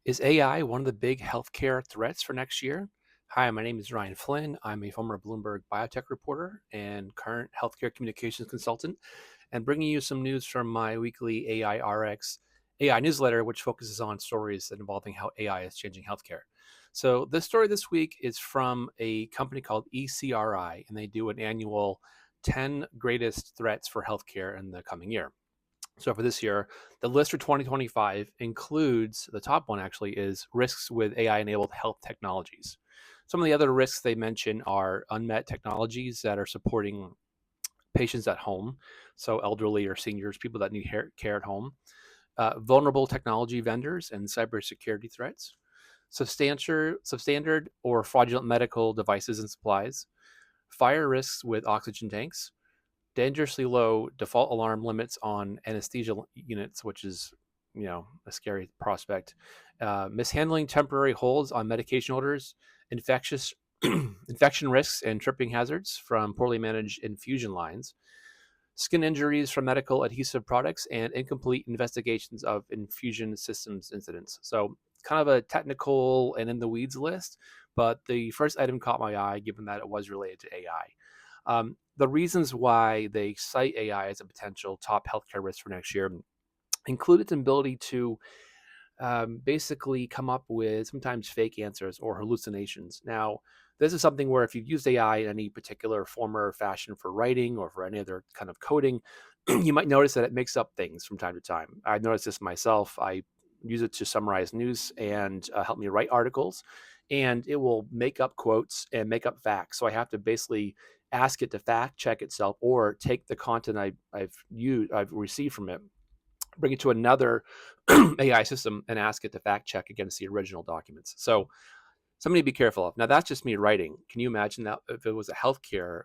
Is AI one of the big healthcare threats for next year? Hi, my name is Ryan Flynn. I'm a former Bloomberg biotech reporter and current healthcare communications consultant, and bringing you some news from my weekly AIRX AI newsletter, which focuses on stories involving how AI is changing healthcare. So, this story this week is from a company called ECRI, and they do an annual 10 greatest threats for healthcare in the coming year. So for this year, the list for 2025 includes the top one actually is risks with AI enabled health technologies. Some of the other risks they mention are unmet technologies that are supporting patients at home, so elderly or seniors, people that need care at home, vulnerable technology vendors, and cybersecurity threats, substandard or fraudulent medical devices and supplies, fire risks with oxygen tanks, dangerously low default alarm limits on anesthesia units, which is a scary prospect. Mishandling temporary holds on medication orders, infectious infection risks and tripping hazards from poorly managed infusion lines, skin injuries from medical adhesive products, and incomplete investigations of infusion systems incidents. So, kind of a technical and in the weeds list, but the first item caught my eye given that it was related to AI. The reasons why they cite AI as a potential top healthcare risk for next year include its ability to basically come up with sometimes fake answers or hallucinations. Now, this is something where if you've used AI in any particular form or fashion for writing or for any other kind of coding, you might notice that it makes up things from time to time. I've noticed this myself. I use it to summarize news and help me write articles, and it will make up quotes and make up facts. So I have to basically ask it to fact check itself or take the content I've received from it, bring it to another AI system and ask it to fact check against the original documents. So something to be careful of. Now, that's just me writing. Can you imagine that if it was a healthcare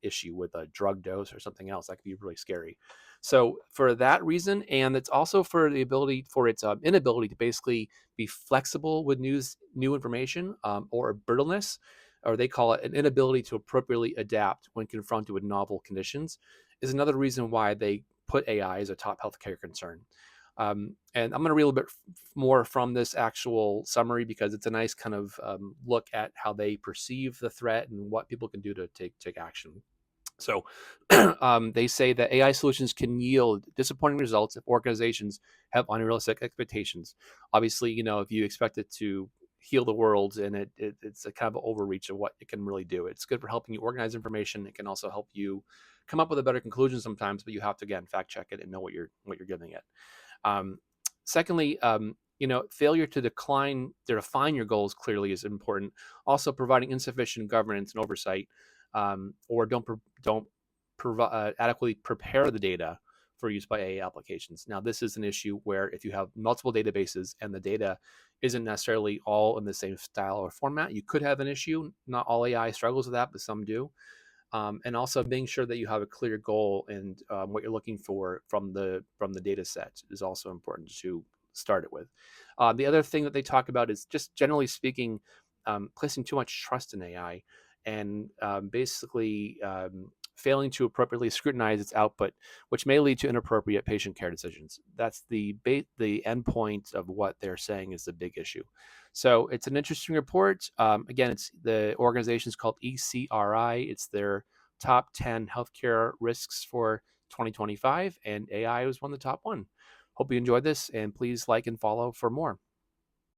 issue with a drug dose or something else? That could be really scary. So, for that reason, and it's also for the ability for its inability to basically be flexible with new information or brittleness, or they call it an inability to appropriately adapt when confronted with novel conditions, is another reason why they put AI as a top healthcare concern. And I'm going to read a little bit more from this actual summary because it's a nice kind of look at how they perceive the threat and what people can do to take action. So they say that AI solutions can yield disappointing results if organizations have unrealistic expectations. Obviously, if you expect it to heal the world and it's a kind of overreach of what it can really do. It's good for helping you organize information. It can also help you come up with a better conclusion sometimes, but you have to again fact check it and know what you're giving it. Um, Secondly, failure to define your goals clearly is important. Also, providing insufficient governance and oversight, or don't adequately prepare the data for use by AI applications. Now, this is an issue where if you have multiple databases and the data isn't necessarily all in the same style or format, you could have an issue. Not all AI struggles with that, but some do. And also being sure that you have a clear goal and what you're looking for from the data set is also important to start it with. The other thing that they talk about is just generally speaking, placing too much trust in AI and basically failing to appropriately scrutinize its output, which may lead to inappropriate patient care decisions. That's the end point of what they're saying is the big issue. So it's an interesting report. Again, it's the organization is called ECRI. It's their top 10 healthcare risks for 2025, and AI was one of the top one. Hope you enjoyed this, and please like and follow for more.